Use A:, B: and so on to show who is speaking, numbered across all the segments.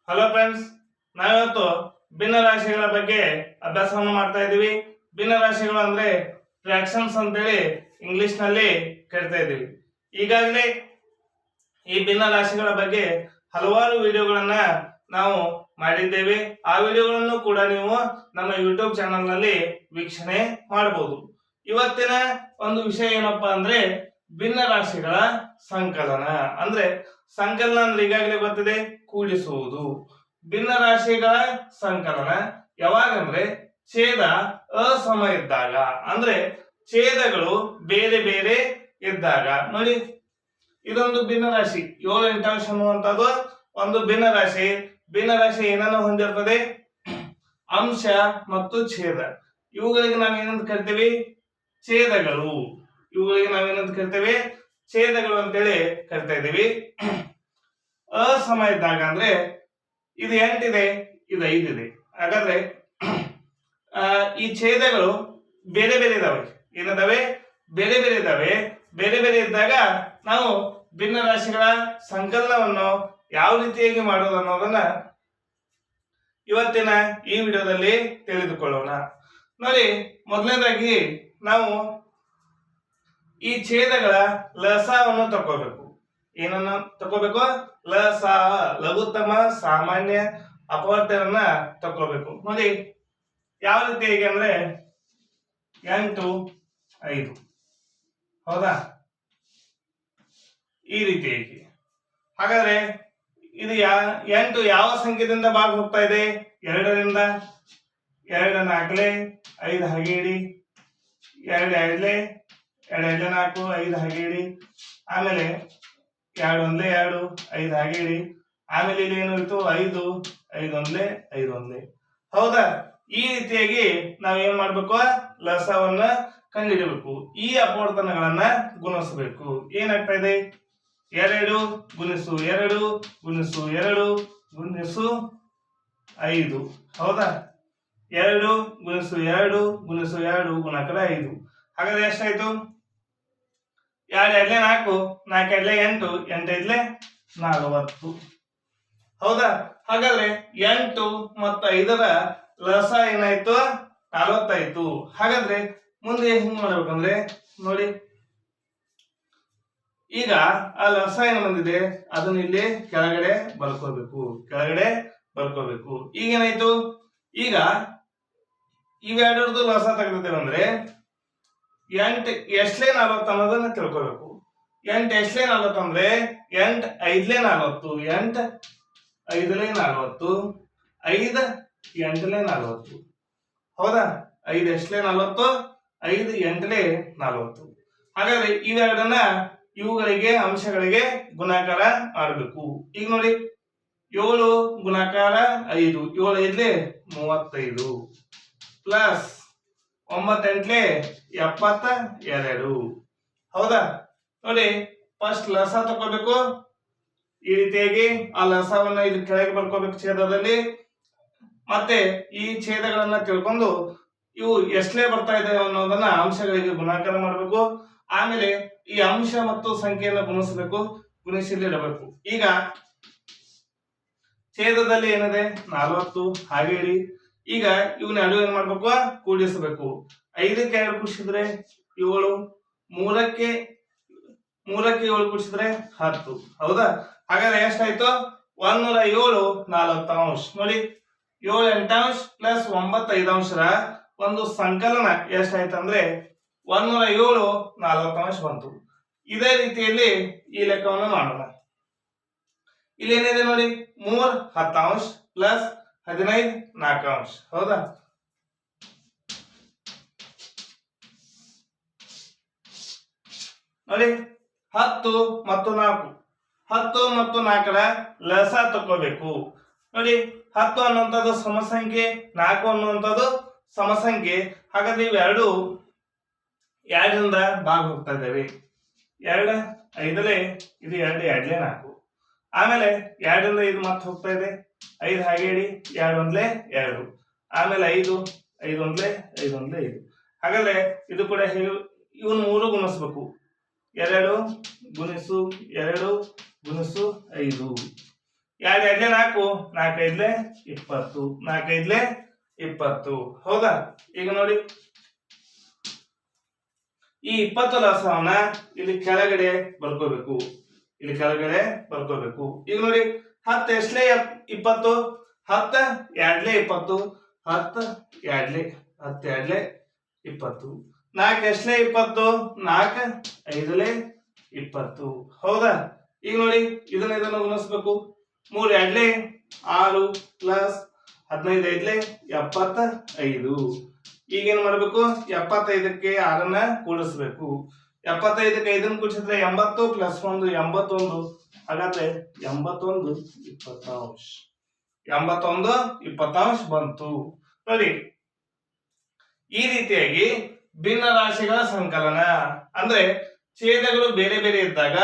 A: Hello friends, ನಾವಿವತ್ತು ಭಿನ್ನರಾಶಿಗಳ ಬಗ್ಗೆ ಅಭ್ಯಾಸವನ್ನು ಮಾಡ್ತಾ ಇದ್ದೀವಿ. ಭಿನ್ನರಾಶಿಗಳು ಅಂದ್ರೆ ಫ್ರಾಕ್ಷನ್ಸ್ ಅಂತೇಳಿ ಇಂಗ್ಲಿಷ್ ನಲ್ಲಿ ಕರಿತಾ ಇದ್ದೀವಿ. ಈಗಾಗಲೇ ಈ ಭಿನ್ನರಾಶಿಗಳ ಬಗ್ಗೆ ಹಲವಾರು ವಿಡಿಯೋಗಳನ್ನ ನಾವು ಮಾಡಿದ್ದೇವೆ. ಆ ವಿಡಿಯೋಗಳನ್ನು ಕೂಡ ನೀವು ನಮ್ಮ ಯೂಟ್ಯೂಬ್ ಚಾನಲ್ ನಲ್ಲಿ ವೀಕ್ಷಣೆ ಮಾಡಬಹುದು. ಇವತ್ತಿನ ಒಂದು ವಿಷಯ ಏನಪ್ಪಾ ಅಂದ್ರೆ ಭಿನ್ನರಾಶಿಗಳ ಸಂಕಲನ. ಅಂದ್ರೆ ಸಂಕಲನ ಅಂದ್ರೆ ಈಗಾಗಲೇ ಗೊತ್ತಿದೆ, ಕೂಡಿಸುವುದು. ಭಿನ್ನರಾಶಿಗಳ ಸಂಕಲನ ಯಾವಾಗಂದ್ರೆ ಛೇದ ಅಸಮ ಇದ್ದಾಗ, ಅಂದ್ರೆ ಛೇದಗಳು ಬೇರೆ ಬೇರೆ ಇದ್ದಾಗ. ನೋಡಿ, ಇದೊಂದು ಭಿನ್ನರಾಶಿ 7 ಅಂಶ ಅನ್ನುವಂಥದ್ದು ಒಂದು ಭಿನ್ನರಾಶಿ. ಭಿನ್ನರಾಶಿ ಏನನ್ನು ಹೊಂದಿರ್ತದೆ? ಅಂಶ ಮತ್ತು ಛೇದ. ಇವುಗಳಿಗೆ ನಾವೇನಂತ ಕರಿತೀವಿ? ಛೇದಗಳು. ಇವುಗಳಿಗೆ ನಾವೇನಂತ ಕರಿತೇವೆ? ಛೇದಗಳು ಅಂತೇಳಿ ಕರಿತಾ ಇದ್ದೀವಿ. ಅಸಮ ಇದ್ದಾಗ ಅಂದ್ರೆ ಇದು 8 ಇದೆ, ಇದು 5 ಇದೆ. ಹಾಗಾದ್ರೆ ಈ ಛೇದಗಳು ಬೇರೆ ಬೇರೆ ಇದಾವೆ. ಏನಿದಾವೆ? ಬೇರೆ ಬೇರೆ ಇದಾವೆ. ಬೇರೆ ಬೇರೆ ಇದ್ದಾಗ ನಾವು ಭಿನ್ನರಾಶಿಗಳ ಸಂಕಲನವನ್ನು ಯಾವ ರೀತಿಯಾಗಿ ಮಾಡೋದು ಅನ್ನೋದನ್ನ ಇವತ್ತಿನ ಈ ವಿಡಿಯೋದಲ್ಲಿ ತಿಳಿದುಕೊಳ್ಳೋಣ. ನೋಡಿ, ಮೊದಲನೇದಾಗಿ ನಾವು ಈ ಛೇದಗಳ ಲಸವನ್ನು ತಗೋಬೇಕು. ಏನನ್ನ ತಗೋಬೇಕು? ಲಸ, ಲಘುತ್ತಮ, ಸಾಮಾನ್ಯ, ಅಪವರ್ತನನ್ನ ತಗೋಬೇಕು. ನೋಡಿ, ಯಾವ ರೀತಿಯಾಗಿ ಅಂದ್ರೆ 8, 5. ಹೌದಾ? ಈ ರೀತಿಯಾಗಿ. ಹಾಗಾದ್ರೆ ಇದು 8 ಯಾವ ಸಂಖ್ಯೆದಿಂದ ಭಾಗ ಹೋಗ್ತಾ ಇದೆ? 2ರಿಂದ. 2 4, 5 ಹಾಗೆ ಇಡಿ. 2 2, 2 4, 5 ಹಾಗೆ ಇಡಿ. ಆಮೇಲೆ 2 1 2, 5 ಹಾಗೆ ಇಡಿ. ಆಮೇಲೆ ಇಲ್ಲಿ ಏನು ಇತ್ತು? 5 5 1 5 1. ಹೌದಾ? ಈ ರೀತಿಯಾಗಿ ನಾವ್ ಏನ್ ಮಾಡ್ಬೇಕು? ಲಸವನ್ನ ಕಂಡುಹಿಡಬೇಕು. ಈ ಅಪವರ್ತನಗಳನ್ನ ಗುಣಿಸಬೇಕು. ಏನಾಗ್ತಾ ಇದೆ? 2 ಗುಣಿಸು 2 ಗುಣಿಸು 2 ಗುಣಿಸು 5. ಹೌದಾ? 2 ಗುಣಿಸು 2 ಗುಣಿಸು 2 ಗುಣಾಕಾರ 5. ಹಾಗಾದ್ರೆ ಎಷ್ಟಾಯ್ತು? 2 2 4, 4 2 8, 8 5 40. ಹೌದಾ? ಹಾಗಾದ್ರೆ 8 ಮತ್ತು 5ರ ಲಸ ಏನಾಯ್ತು? 40 ಆಯ್ತು. ಹಾಗಾದ್ರೆ ಮುಂದೆ ಹೆಂಗ್ ಮಾಡ್ಬೇಕಂದ್ರೆ, ನೋಡಿ, ಈಗ ಆ ಲಸ ಏನು ಬಂದಿದೆ ಅದನ್ನ ಇಲ್ಲಿ ಕೆಳಗಡೆ ಬರ್ಕೋಬೇಕು. ಈಗ ಏನಾಯ್ತು? ಈಗ ಇವೆರಡರದ್ದು ಲಸ ತೆಗೆದಿದ್ದೇವೆ ಅಂದ್ರೆ 8 ಎಷ್ಟಲೇ 40 ಅನ್ನೋದನ್ನ ತಿಳ್ಕೋಬೇಕು. 8 ಎಷ್ಟಲೇ 40 ಅಂದ್ರೆ 8 5 40, 8 5 40, 5 8 40. ಹೌದಾ? 5 ಎಷ್ಟಲೇ 40, 5 8 40. ಹಾಗಾದ್ರೆ ಇವೆರಡನ್ನ ಇವುಗಳಿಗೆ ಅಂಶಗಳಿಗೆ ಗುಣಾಕಾರ ಮಾಡಬೇಕು. ಈಗ ನೋಡಿ, 7 ಗುಣಾಕಾರ 5, 7 5 35 ಪ್ಲಸ್ 9 8 72. ಹೌದಾ? ನೋಡಿ, ಫಸ್ಟ್ ಲಸ ತಗೋಬೇಕು. ಈ ರೀತಿಯಾಗಿ ಆ ಲಸವನ್ನ ಇಲ್ಲಿ ಕೆಳಗೆ ಬರ್ಕೋಬೇಕು ಛೇದದಲ್ಲಿ. ಮತ್ತೆ ಈ ಛೇದಗಳನ್ನ ತಿಳ್ಕೊಂಡು ಇವು ಎಷ್ಟಲೇ ಬರ್ತಾ ಇದೆ ಅನ್ನೋದನ್ನ ಅಂಶಗಳಿಗೆ ಗುಣಾಕಾರ ಮಾಡಬೇಕು. ಆಮೇಲೆ ಈ ಅಂಶ ಮತ್ತು ಸಂಖ್ಯೆಯನ್ನು ಗುಣಿಸಬೇಕು, ಗುಣಿಸಿ ಇಡಬೇಕು. ಈಗ ಛೇದದಲ್ಲಿ ಏನಿದೆ? 40 ಹಾಗೆ ಇಡಿ. ಈಗ ಇವನ್ನ ಎರಡು ಏನ್ ಮಾಡ್ಬೇಕು? ಕೂಡಿಸಬೇಕು. 5ಕ್ಕೆ 2 ಕೂಡಿಸಿದ್ರೆ 7, 3ಕ್ಕೆ 7 ಕೂಡಿಸಿದ್ರೆ 10. ಹೌದಾ? ಹಾಗಾದ್ರೆ ಎಷ್ಟಾಯ್ತು? 107 40 ನೋಡಿ, 7 8 ಪ್ಲಸ್ 9 5 ಒಂದು ಸಂಕಲನ ಎಷ್ಟಾಯ್ತಂದ್ರೆ 107 40 ಬಂತು. ಇದೇ ರೀತಿಯಲ್ಲಿ ಈ ಲೆಕ್ಕವನ್ನು ಮಾಡೋಣ. ಇಲ್ಲಿ ಏನಿದೆ ನೋಡಿ? 3 10 ಪ್ಲಸ್ 15 4. ಹೌದಾ? ನೋಡಿ, 10 ಮತ್ತು 4, 10 ಮತ್ತು 4ರ ಲಸ ತಗೋಬೇಕು. ನೋಡಿ, 10 ಅನ್ನುವಂಥದ್ದು ಸಮಸಂಖ್ಯೆ, 4 ಅನ್ನುವಂಥದ್ದು ಸಮಸಂಖ್ಯೆ. ಹಾಗಾದ್ರೆ ಇವೆರಡು 2ರಿಂದ ಭಾಗ ಹೋಗ್ತಾ ಇದ್ದೇವೆ. 2 5 ಇದು 2 2 4. ಆಮೇಲೆ 2ರಿಂದ ಇದು ಮತ್ತೆ ಹೋಗ್ತಾ ಇದೆ. 5 ಹಾಗೆ ಇಡಿ. 2 1 2. ಆಮೇಲೆ 5 5 1 5 1 5. ಹಾಗಾದ್ರೆ ಇದು ಕೂಡ ಇವನ್ 3 ಗುಣಿಸ್ಬೇಕು. 2 ಗುಣಿಸು 2 ಗುಣಿಸು 5 ಎರಡು ಎರಡ್ಲೆ 4, 4 5 20, 4 5 20. ಹೌದಾ? ಈಗ ನೋಡಿ ಈ 20 ಲಸವನ್ನ ಇಲ್ಲಿ ಕೆಳಗಡೆ ಬರ್ಕೋಬೇಕು. ಇಲ್ಲಿ ಕೆಳಗಡೆ ಬರ್ಕೋಬೇಕು. ಈಗ ನೋಡಿ 10 ಎಷ್ಟಲೇ 20, 10 ಎರಡ್ಲೆ 20, 10 ಎರಡ್ಲೆ 10 ಎರಡ್ಲೆ 20. 4 ಎಷ್ಟಲೇ 20, 4 5ಲೆ 20. ಹೌದಾ? ಈಗ ನೋಡಿ ಇದನ್ನ ಗುಣಿಸ್ಬೇಕು. 3 ಎರಡ್ಲೆ 6 ಪ್ಲಸ್ 15 5ಲೆ 75. ಈಗೇನ್ ಮಾಡ್ಬೇಕು? 75ಕ್ಕೆ 6ನ್ನ ಕೂಡಿಸ್ಬೇಕು. 75ಕ್ಕೆ 5ನ್ನ ಕೂಡಿಸಿದ್ರೆ 80 ಪ್ಲಸ್ 1 81. ಹಾಗಾದ್ರೆ 81 20 81 20 ಬಂತು. ನೋಡಿ ಈ ರೀತಿಯಾಗಿ ಭಿನ್ನ ರಾಶಿಗಳ ಸಂಕಲನ ಅಂದ್ರೆ ಛೇದಗಳು ಬೇರೆ ಬೇರೆ ಇದ್ದಾಗ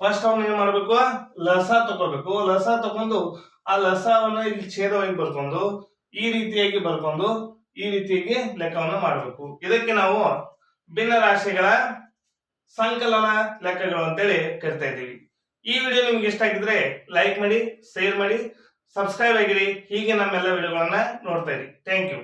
A: ಫಸ್ಟ್ ಅವನ್ನ ಏನ್ ಮಾಡ್ಬೇಕು? ಲಸ ತಗೋಬೇಕು. ಲಸ ತಗೊಂಡು ಆ ಲಸವನ್ನ ಇಲ್ಲಿ ಛೇದವಾಗಿ ಬರ್ಕೊಂಡು ಈ ರೀತಿಯಾಗಿ ಬರ್ಕೊಂಡು ಈ ರೀತಿಯಾಗಿ ಲೆಕ್ಕವನ್ನು ಮಾಡಬೇಕು. ಇದಕ್ಕೆ ನಾವು ಭಿನ್ನ ರಾಶಿಗಳ ಸಂಕಲನ ಲೆಕ್ಕಗಳು ಅಂತೇಳಿ ಕರಿತಾ ಇದ್ದೀವಿ. ಈ ವಿಡಿಯೋ ನಿಮ್ಗೆ ಇಷ್ಟ ಆಗಿದ್ರೆ ಲೈಕ್ ಮಾಡಿ, ಶೇರ್ ಮಾಡಿ, ಸಬ್ಸ್ಕ್ರೈಬ್ ಆಗಿರಿ. ಹೀಗೆ ನಮ್ಮೆಲ್ಲ ವಿಡಿಯೋಗಳನ್ನ ನೋಡ್ತಾ ಇರಿ. Thank you.